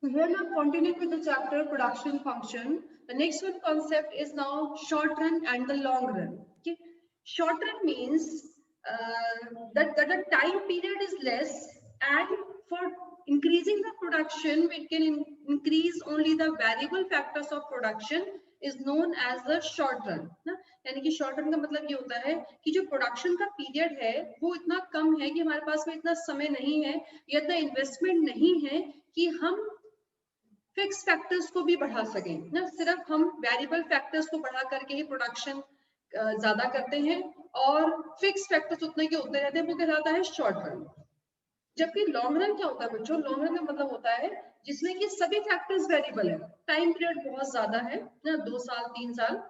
So here now continuing with the chapter production function. The next one concept is now short run and the long run. Okay, short run means that the time period is less, and for increasing the production, we can increase only the variable factors of production is known as the short run. ना यानी कि short run का मतलब ये होता है कि जो प्रोडक्शन का पीरियड है वो इतना कम है कि हमारे पास में इतना समय नहीं है या इतना इन्वेस्टमेंट नहीं है कि हम फिक्स फैक्टर्स को भी बढ़ा सकें ना, सिर्फ हम वेरिएबल फैक्टर्स को बढ़ा करके ही प्रोडक्शन ज्यादा करते हैं और फिक्स फैक्टर्स उतने के उतने रहते हैं, वो कहलाता है शॉर्ट रन। जबकि लॉन्ग रन क्या होता है बच्चों, लॉन्ग रन का मतलब होता है जिसमें कि सभी फैक्टर्स वेरिएबल है, टाइम पीरियड बहुत ज्यादा है ना, 2 साल 3 साल,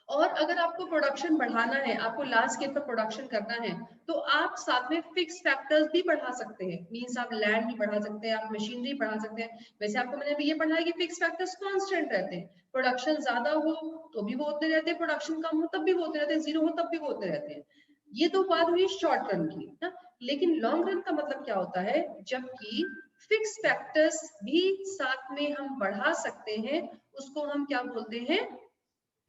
और अगर आपको प्रोडक्शन बढ़ाना है, आपको लार्ज स्केल पर प्रोडक्शन करना है, तो आप साथ में फिक्स फैक्टर्स भी बढ़ा सकते हैं। मींस आप लैंड भी बढ़ा सकते हैं, आप मशीनरी बढ़ा सकते हैं। वैसे आपको मैंने अभी ये पढ़ा है कि फिक्स फैक्टर्स कांस्टेंट रहते हैं, प्रोडक्शन ज्यादा हो तो भी वो होते रहते हैं, प्रोडक्शन कम हो तब भी वो होते रहते हैं, जीरो हो तब भी वो होते रहते हैं। ये तो बात हुई शॉर्ट रन की ना। लेकिन लॉन्ग रन का मतलब क्या होता है, जबकि फिक्स फैक्टर्स भी साथ में हम बढ़ा सकते हैं, उसको हम क्या बोलते हैं,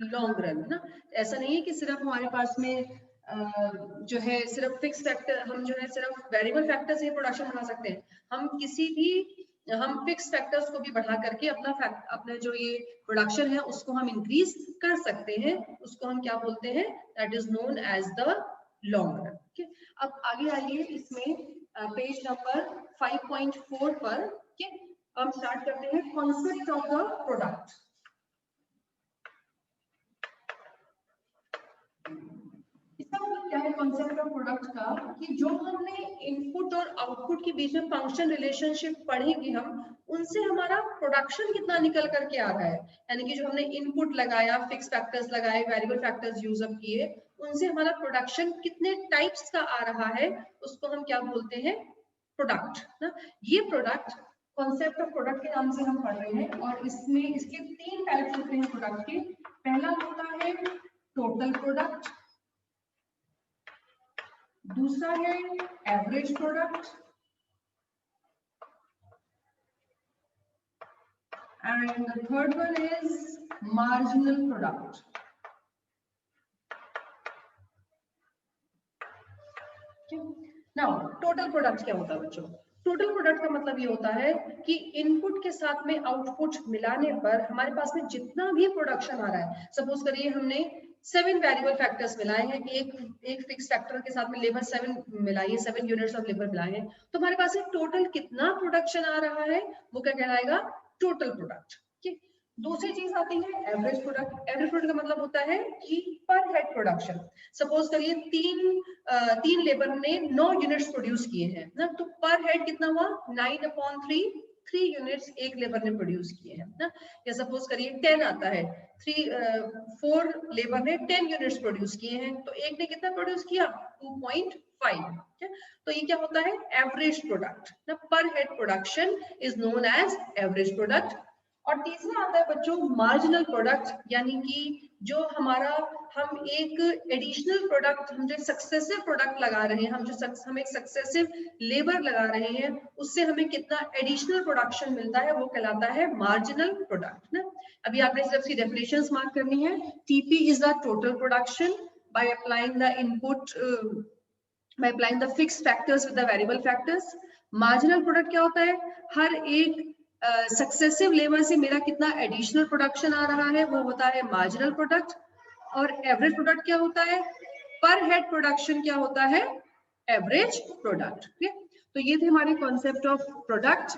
लॉन्ग रन ना। ऐसा नहीं है कि सिर्फ हमारे पास में जो है सिर्फ फिक्स फैक्टर, हम जो है सिर्फ वेरिएबल फैक्टर से प्रोडक्शन बढ़ा सकते हैं, हम किसी भी हम फिक्स फैक्टर्स को भी बढ़ा करके अपना जो ये प्रोडक्शन है उसको हम इंक्रीज कर सकते हैं, उसको हम क्या बोलते हैं, that is known as the long run. ठीक, अब आगे आइए इसमें पेज नंबर 5.4 पर। ठीक, हम स्टार्ट करते हैं कॉन्सेप्ट ऑफ द प्रोडक्ट। इसका मतलब क्या है कॉन्सेप्ट ऑफ प्रोडक्ट का, कि जो हमने इनपुट और आउटपुट के बीच में फंक्शन रिलेशनशिप पढ़ेंगे हम, उनसे हमारा प्रोडक्शन कितना निकल करके आ रहा है, यानी कि जो हमने इनपुट लगाया, फिक्स फैक्टर्स लगाए, वेरिएबल फैक्टर्स यूज अप किए, उनसे हमारा प्रोडक्शन कितने टाइप्स का आ रहा है, उसको हम क्या बोलते हैं, प्रोडक्ट ना। ये प्रोडक्ट कॉन्सेप्ट ऑफ प्रोडक्ट के नाम से हम पढ़ रहे हैं, और इसमें इसके 3 टाइप्स होते हैं प्रोडक्ट के। पहला होता है टोटल प्रोडक्ट, दूसरा है average product, and the third one is marginal product. Now total product क्या होता है बच्चों, टोटल प्रोडक्ट का मतलब ये होता है कि इनपुट के साथ में आउटपुट मिलाने पर हमारे पास में जितना भी प्रोडक्शन आ रहा है, सपोज करिए हमने 7 वेरिएबल फैक्टर्स मिलाए हैं, एक फिक्स फैक्टर के साथ में लेबर 7 मिलाई है, 7 यूनिट्स ऑफ लेबर मिलाए हैं, तो हमारे पास टोटल कितना प्रोडक्शन आ रहा है वो क्या कहलाएगा, टोटल प्रोडक्ट। दूसरी चीज आती है एवरेज प्रोडक्ट। एवरेज प्रोडक्ट का मतलब होता है कि पर हेड प्रोडक्शन, सपोज करिए तीन लेबर ने 9 यूनिट्स प्रोड्यूस किए हैं ना, तो पर हेड कितना हुआ, 9/3, 3 यूनिट्स एक लेबर ने प्रोड्यूस किए हैं ना। या सपोज करिए 10 आता है, 4 लेबर ने 10 यूनिट्स प्रोड्यूस किए हैं, तो एक ने कितना प्रोड्यूस किया, 2.5। तो ये क्या होता है, एवरेज प्रोडक्ट ना। Per head production is known as average product. और तीसरा आता है बच्चों मार्जिनल प्रोडक्ट, यानी कि जो हमारा हम एक एडिशनल प्रोडक्ट, हम जो सक्सेसिव प्रोडक्ट लगा रहे हैं, हम एक सक्सेसिव लेबर लगा रहे हैं, उससे हमें कितना एडिशनल प्रोडक्शन मिलता है, वो कहलाता है मार्जिनल प्रोडक्ट ना। अभी आपने सिर्फ इसकी डेफिनेशंस मार्क करनी है। TP is the total production by applying the input, by applying the fixed factors with the variable factors। Marginal product क्या होता है, हर एक सक्सेसिव लेबर से मेरा कितना एडिशनल प्रोडक्शन आ रहा है, वो होता है मार्जिनल प्रोडक्ट। और एवरेज प्रोडक्ट क्या होता है, पर हेड प्रोडक्शन क्या होता है, एवरेज प्रोडक्ट। तो ये थे हमारे कॉन्सेप्ट ऑफ प्रोडक्ट।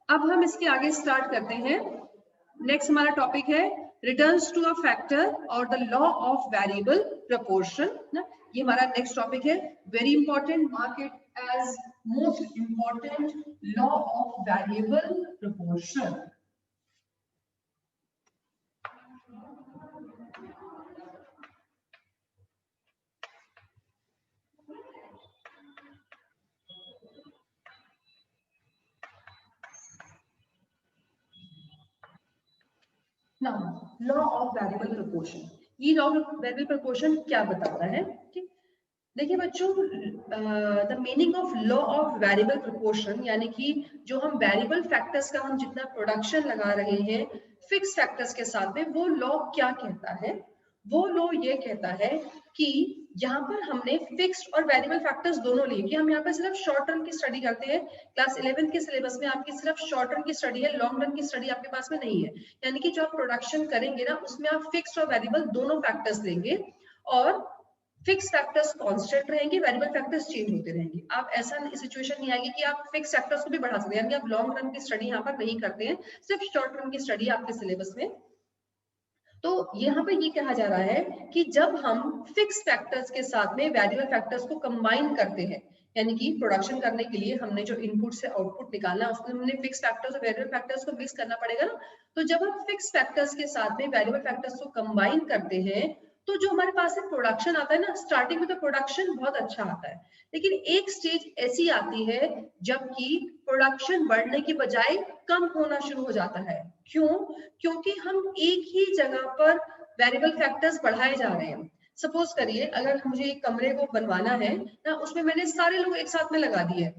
अब हम इसके आगे स्टार्ट करते हैं। नेक्स्ट हमारा टॉपिक है रिटर्न्स टू अ फैक्टर और the law of variable proportion ना। ये हमारा नेक्स्ट टॉपिक है, very important, mark it as most important, law of variable proportion. Now law of variable proportion, ये लॉ ऑफ वेरिएबल प्रपोर्शन क्या बताता है, ठीक। देखिए बच्चों, the meaning of law of variable proportion, यानी कि जो हम वेरिएबल फैक्टर्स का हम जितना प्रोडक्शन लगा रहे हैं फिक्स फैक्टर्स के साथ में, वो लॉ क्या कहता है? वो लॉ ये कहता है कि यहाँ पर हमने फिक्स्ड और वेरिएबल फैक्टर्स दोनों लिए, कि हम यहाँ पर सिर्फ शॉर्ट टर्म की स्टडी करते हैं। क्लास 11th के सिलेबस में आपकी सिर्फ शॉर्ट टर्म की स्टडी है, लॉन्ग रन की स्टडी आपके पास में नहीं है। यानी कि जो आप प्रोडक्शन करेंगे ना, उसमें आप फिक्स्ड और वेरिएबल दोनों फैक्टर्स लेंगे, और फिक्स फैक्टर्स कांस्टेंट रहेंगे, वेरिएबल फैक्टर्स चेंज होते रहेंगे। आप ऐसा सिचुएशन नहीं आएगी कि आप फिक्स फैक्टर्स को भी बढ़ा सकते हैं, यानी आप लॉन्ग रन की स्टडी यहाँ पर नहीं करते हैं, सिर्फ शॉर्ट रन की स्टडी आपके सिलेबस में। तो यहाँ पे ये कहा जा रहा है कि जब हम फिक्स फैक्टर्स के साथ में वेरिएबल फैक्टर्स को कंबाइन करते हैं, यानी कि प्रोडक्शन करने के लिए हमने जो इनपुट से आउटपुट निकालना है उसमें हमने फिक्स फैक्टर्स और वेरिएबल फैक्टर्स को मिक्स करना पड़ेगा ना। तो जब हम फिक्स फैक्टर्स के साथ में वेरिएबल फैक्टर्स को कंबाइन करते हैं, तो जो हमारे पास से प्रोडक्शन आता है ना, स्टार्टिंग में तो प्रोडक्शन बहुत अच्छा आता है, लेकिन एक स्टेज ऐसी आती है जबकि प्रोडक्शन बढ़ने की बजाय कम होना शुरू हो जाता है। क्यों? क्योंकि हम एक ही जगह पर वेरिएबल फैक्टर्स बढ़ाए जा रहे हैं। सपोज करिए अगर मुझे एक कमरे को बनवाना है ना, उसमें मैंने सारे लोग एक साथ में लगा दिए,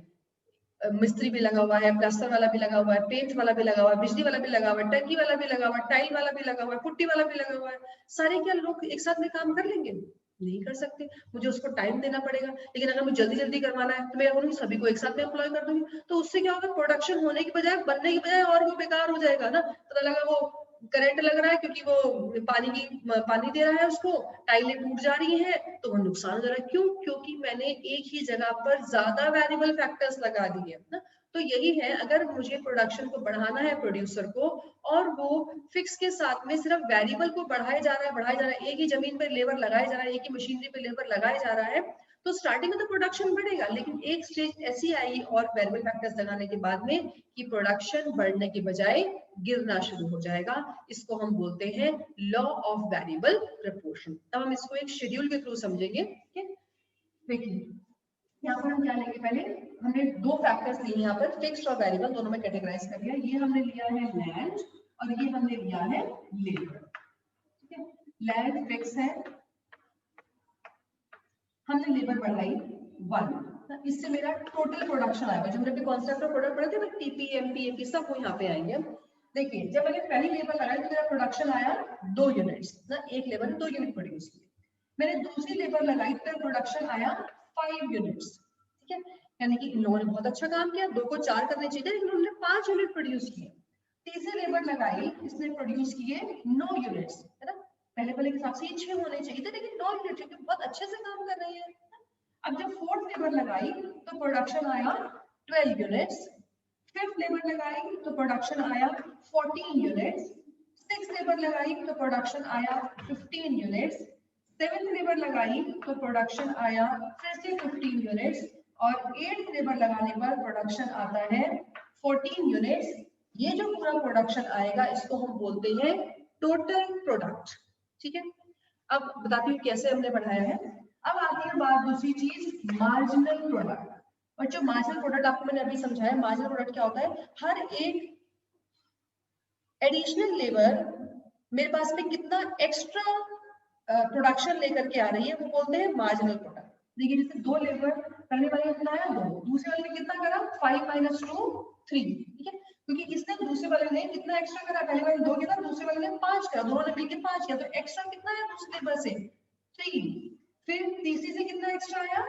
मिस्त्री भी लगा हुआ है, प्लास्टर वाला भी लगा हुआ है, पेंट वाला भी लगा हुआ है, बिजली वाला भी लगा हुआ है, टंकी वाला भी लगा हुआ है, टाइल वाला भी लगा हुआ है, पुट्टी वाला भी लगा हुआ है। सारे क्या लोग एक साथ में काम कर लेंगे? नहीं कर सकते, मुझे उसको टाइम देना पड़ेगा। लेकिन अगर मुझे जल्दी जल्दी करवाना है तो मैं बोलूंगी सभी को एक साथ में एम्प्लॉय कर दूंगी, तो उससे क्या होगा, प्रोडक्शन होने की बजाय, बनने की बजाय और वो बेकार हो जाएगा ना। पता लगा वो करंट लग रहा है क्योंकि वो पानी दे रहा है उसको, टाइलें टूट जा रही है, तो वो नुकसान हो जा रहा है। क्यों? क्योंकि मैंने एक ही जगह पर ज्यादा वेरिएबल फैक्टर्स लगा दिए ना। तो यही है, अगर मुझे प्रोडक्शन को बढ़ाना है प्रोड्यूसर को, और वो फिक्स के साथ में सिर्फ वेरिएबल को बढ़ाया जा रहा है, एक ही जमीन पर लेबर लगाया जा रहा है, एक ही मशीनरी पे लेबर लगाया जा रहा है, तो स्टार्टिंग में तो प्रोडक्शन बढ़ेगा, लेकिन एक स्टेज ऐसी आएगी और वेरिएबल फैक्टर्स लगाने के बाद में कि प्रोडक्शन बढ़ने के बजाय गिरना शुरू हो जाएगा। इसको हम बोलते हैं लॉ ऑफ वेरिएबल प्रपोर्शन। अब हम इसको एक शेड्यूल के थ्रू समझेंगे। देखिए यहाँ पर हम क्या लेंगे, पहले हमने दो फैक्टर्स लिए यहाँ पर, फिक्स्ड और वेरिएबल दोनों में कैटेगराइज कर दिया। ये हमने लिया है लैंड और ये हमने लिया है लेबर। ठीक है, लैंड फिक्स है, हमने लेबर बढ़ाई 1, इससे मेरा टोटल प्रोडक्शन आएगा। जो हमने कॉन्सेप्ट ऑफ प्रोडक्ट पढ़े थे, टीपी एमपी एपी सब वो यहाँ पे आएंगे। देखिए जब मैंने पहली लेबर लगाई तो मेरा प्रोडक्शन आया 2 यूनिट्स ना, एक लेबर ने 2 यूनिट प्रोड्यूस किए। मैंने दूसरी लेबर लगाई तो प्रोडक्शन आया 5 यूनिट्स। ठीक है, यानी कि इन लोगों ने बहुत अच्छा काम किया, 2 को 4 करने चाहिए लेकिन उन्होंने 5 यूनिट प्रोड्यूस किए। तीसरी लेबर लगाई, इसने प्रोड्यूस किए 9 यूनिट्स, है ना। पहले के हिसाब से ये 6 होने चाहिए थे, लेकिन 9 यूनिट क्योंकि बहुत अच्छे से काम कर रही है। अब जब फोर्थ लेबर लगाई तो प्रोडक्शन आया 12 यूनिट्स, फिफ्थ लेबर लगाई तो प्रोडक्शन आया 14 यूनिट्स, सिक्स्थ लेबर लगाई तो प्रोडक्शन आया 15 यूनिट्स, सेवेंथ लेबर लगाई तो प्रोडक्शन आया फिर से 15 यूनिट्स, और एट्थ लेबर लगाने पर प्रोडक्शन आता है 14 यूनिट्स। ये जो पूरा प्रोडक्शन आएगा इसको हम बोलते हैं टोटल प्रोडक्ट। ठीक है, अब बताती हूँ कैसे हमने बढ़ाया है। अब आती है बात दूसरी चीज, मार्जिनल प्रोडक्ट। और जो मार्जिनल प्रोडक्ट आपको मैंने अभी समझाया, मार्जिनल प्रोडक्ट क्या होता है, हर एक एडिशनल लेबर मेरे पास में कितना एक्स्ट्रा प्रोडक्शन लेकर के आ रही है, वो बोलते हैं मार्जिनल प्रोडक्ट। देखिए जैसे 2 लेबर पहले वाले ने कितना आया 2, दूसरे वाले ने कितना करा 5 - 2 3। ठीक है, क्योंकि इसने दूसरे वाले ने कितना एक्स्ट्रा करा, पहले वाले ने 2 किया, दूसरे वाले ने 5 करा, दोनों ने मिलकर 5 किया, तो एक्स्ट्रा कितना है दूसरे लेबर से 3। फिर तीसरी से कितना एक्स्ट्रा आया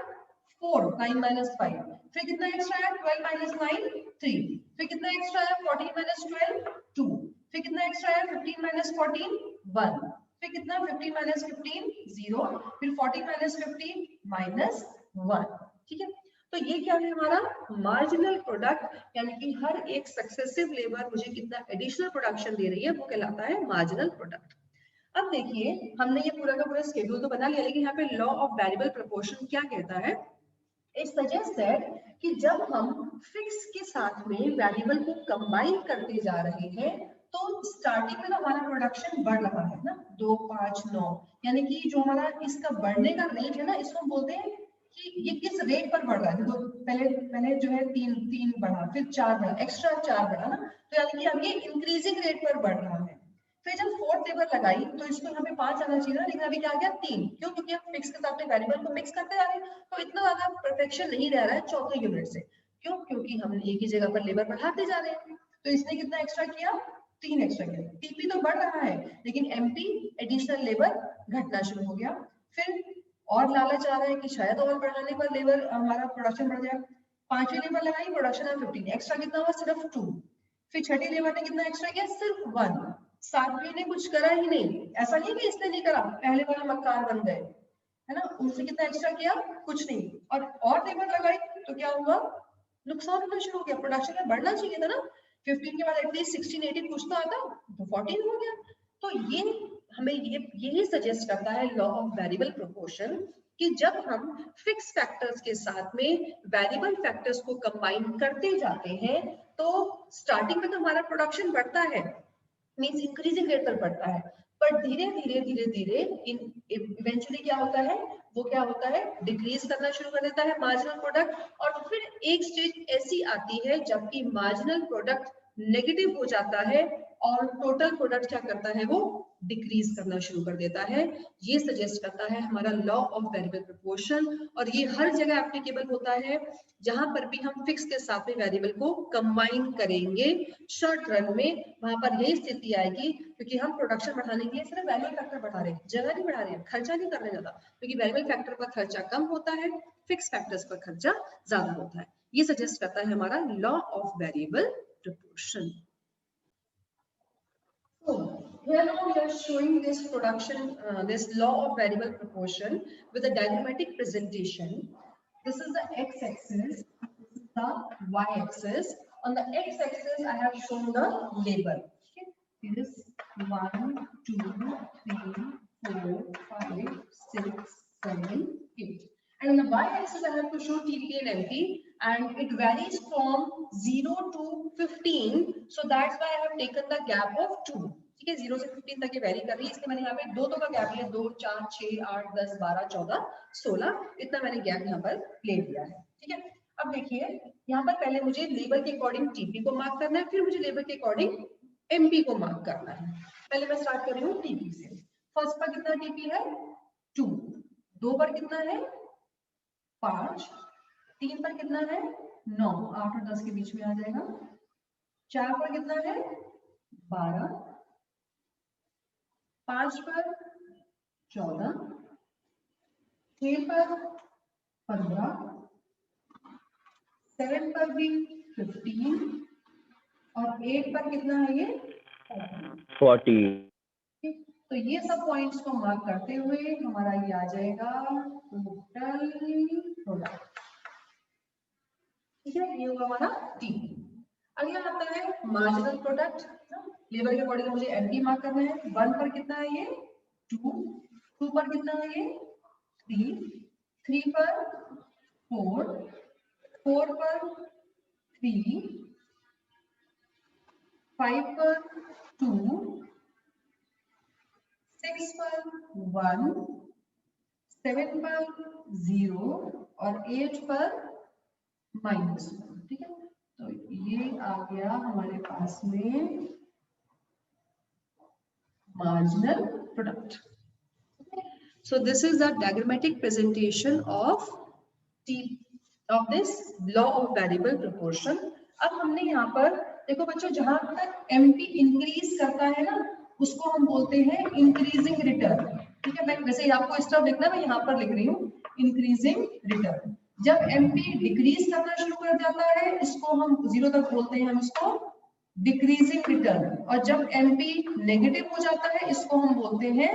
4, 9 - 5। फिर कितना एक्स्ट्रा आया 12 - 9 3। फिर कितना एक्स्ट्रा आया 14 - 12 2। फिर कितना एक्स्ट्रा आया 15 - 14 1। फिर कितना 15 - 15 0। फिर 14 - 15 -1। ठीक है, तो ये क्या है हमारा मार्जिनल प्रोडक्ट, यानी कि हर एक सक्सेसिव लेबर मुझे कितना एडिशनल प्रोडक्शन दे रही है वो कहलाता है मार्जिनल प्रोडक्ट। अब देखिए हमने ये पूरा का पूरा स्केड्यूल तो बना लिया, लेकिन यहाँ पे लॉ ऑफ वेरिएबल प्रोपोर्शन क्या कहता है। इट सजेस्ट दैट कि जब हम फिक्स के साथ में वेरिएबल को कंबाइन करते जा रहे हैं तो स्टार्टिंग में तो हमारा प्रोडक्शन बढ़ रहा है ना, 2 5 9, यानी कि जो हमारा इसका बढ़ने का रेट है ना, इसको हम बोलते हैं कि ये किस रेट पर बढ़ रहा है। तो पहले पहले जो है 3 बढ़ा, फिर 4 बढ़ा, एक्स्ट्रा 4 बढ़ा ना, तो यानी कि अब ये इंक्रीजिंग रेट पर बढ़ रहा है। फिर जब फोर्थ लेबर लगाई तो इसको यहाँ पे 5 आना चाहिए ना, लेकिन अभी क्या आ गया 3। क्यों? क्योंकि हम फिक्स के साथ में वेरिएबल को मिक्स करते जा रहे हैं, तो इतना ज्यादा परफेक्शन नहीं रह रहा है चौथे यूनिट से। क्यों? क्योंकि हम एक ही जगह पर लेबर बढ़ाते जा रहे हैं। तो इसने कितना एक्स्ट्रा किया? 3 एक्स्ट्रा किया। टीपी तो बढ़ रहा है लेकिन एमपी एडिशनल लेबर घटना शुरू हो गया। फिर और लालच आ रहा है कि शायद और बढ़ाने पर लेबर हमारा प्रोडक्शन बढ़ जाए। 5वीं लेबर लगाई, प्रोडक्शन है 15, एक्स्ट्रा कितना हुआ? सिर्फ 2। फिर छठी लेबर ने कितना एक्स्ट्रा किया? सिर्फ 1। 7वीं ने कुछ करा ही नहीं। ऐसा नहीं कि इसने नहीं करा, पहले वाले मक्कार बन गए, है ना, उनसे कितना एक्स्ट्रा किया? कुछ नहीं। और लेबर लगाई तो क्या हुआ? नुकसान होना शुरू हो गया। प्रोडक्शन में बढ़ना चाहिए था ना, 15 के बाद एटलीस्ट 16 18 कुछ तो आता, तो 14 हो गया। तो ये हमें यही सजेस्ट करता है लॉ ऑफ वेरिएबल प्रोपोर्शन, कि जब हम फिक्स फैक्टर्स के साथ में वेरिएबल फैक्टर्स को कंबाइन करते जाते हैं तो स्टार्टिंग में तो हमारा प्रोडक्शन बढ़ता है, मींस इंक्रीजिंग रेट पर बढ़ता है, पर धीरे धीरे धीरे धीरे इवेंचुअली क्या होता है? वो क्या होता है? डिक्रीज करना शुरू कर देता है मार्जिनल प्रोडक्ट। और फिर एक स्टेज ऐसी आती है जबकि मार्जिनल प्रोडक्ट नेगेटिव हो जाता है और टोटल प्रोडक्ट क्या करता है? वो डिक्रीज करना शुरू कर देता है। ये सजेस्ट करता है हमारा लॉ ऑफ वेरिएबल प्रोपोर्शन, और ये हर जगह एप्लीकेबल होता है जहां पर भी हम फिक्स के साथ में वेरिएबल को कंबाइन करेंगे शॉर्ट रन में, वहां पर यही स्थिति आएगी। क्योंकि हम प्रोडक्शन बढ़ाने के लिए सिर्फ वेरिएबल फैक्टर बढ़ा रहे हैं, जगह नहीं बढ़ा रहे हैं, खर्चा नहीं कर रहे ज्यादा, क्योंकि वेरिएबल फैक्टर पर खर्चा कम होता है, फिक्स फैक्टर्स पर खर्चा ज्यादा होता है। ये सजेस्ट करता है हमारा law of variable proportion. So here now we are showing this production, this law of variable proportion with a diagrammatic presentation. This is the x-axis, this is the y-axis. On the x-axis, I have shown the labor. Okay, it is 1, 2, 3, 4, 5, 6, 7, 8. And on the y-axis, I have to show TP and MP, and it varies from 0 to 15. So that's why I have taken the gap of 2. ठीक है, 0 से 15 तक ये very कर रही है, इसलिए मैंने यहाँ पे दो का गैप लिया, 2, 4, 6, 8, 10, 12, 14, 16, इतना मैंने गैप यहाँ पर ले लिया है। ठीक है, अब देखिए यहाँ पर पहले मुझे लेबर के अकॉर्डिंग टीपी को मार्क करना है, फिर मुझे लेबर के अकॉर्डिंग एमपी को मार्क करना है। पहले मैं स्टार्ट कर रही हूँ टीपी से। फर्स्ट पर कितना टीपी है? 2। 2 पर कितना है? 5। 3 पर कितना है? 9, 8 और 10 के बीच में आ जाएगा। 4 पर कितना है? 12। 5 पर 14। 6 पर 15। 7 पर भी 15 और 8 पर कितना है ये? 40। तो ये सब पॉइंट्स को मार्क करते हुए हमारा ये आ जाएगा टोटल प्रोडक्ट। ठीक है, ये होगा हमारा टी। अगला आता है मार्जिनल प्रोडक्ट। लेबर के अकॉर्डिंग मुझे एमपी मार्क करना है। 1 पर कितना है ये? 2। 2 पर कितना है ये? 3। 3 पर 4। 4 पर 3। 5 पर 2। 6 पर 1। 7 पर 0 और 8 पर -1। ठीक है, तो ये आ गया हमारे पास में marginal product. So this is the diagrammatic presentation of this law of variable proportion. अब हमने यहाँ पर देखो बच्चों, जहां तक MP इंक्रीज करता है ना, उसको हम बोलते हैं इंक्रीजिंग रिटर्न। ठीक है, मैं वैसे आपको इस तरह लिखना, मैं यहाँ पर लिख रही हूँ इंक्रीजिंग रिटर्न। जब MP डिक्रीज करना शुरू कर जाता है, इसको हम 0 तक बोलते हैं, हम इसको डिक्रीजिंग रिटर्न। और जब एमपी नेगेटिव हो जाता है, इसको हम बोलते हैं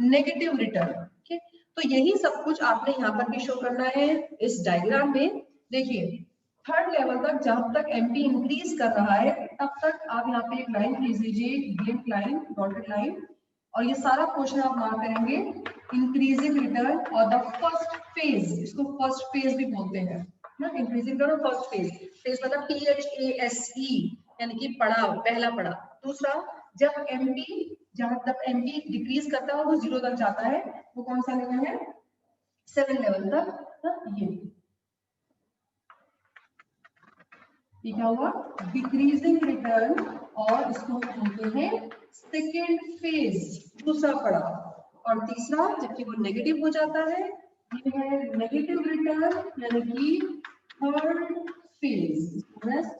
नेगेटिव रिटर्न। ठीक, तो यही सब कुछ आपने यहाँ पर भी शो करना है इस डायग्राम में। देखिए थर्ड लेवल तक जब तक एमपी इंक्रीज कर रहा है, तब तक आप यहाँ पे एक लाइन खींच लीजिए, ब्लिंक लाइन, डॉटेड लाइन, और ये सारा पोर्शन आप मार्क करेंगे इंक्रीजिंग रिटर्न। और द फर्स्ट फेज, इसको फर्स्ट फेज भी बोलते हैं ना, increasing return. First phase, phase मतलब PHASE, यानी कि पड़ाव, पहला पड़ाव। दूसरा, जब एमपी डिक्रीज करता है, वो 0 तक जाता है, वो कौन सा लेवल है? 7 लेवल तक। ये क्या हुआ? डिक्रीजिंग रिटर्न और इसको हम कहते हैं सेकेंड फेज, दूसरा पड़ाव। और तीसरा, जबकि वो नेगेटिव हो जाता है, ये है नेगेटिव रिटर्न यानी कि थर्ड फेज।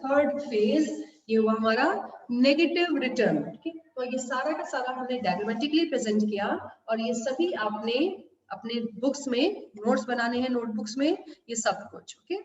थर्ड फेज ये हुआ हमारा नेगेटिव रिटर्न। तो ये सारा का सारा हमने डायग्रामेटिकली प्रेजेंट किया और ये सभी आपने अपने बुक्स में नोट्स बनाने हैं, नोटबुक्स में ये सब कुछ। ओके।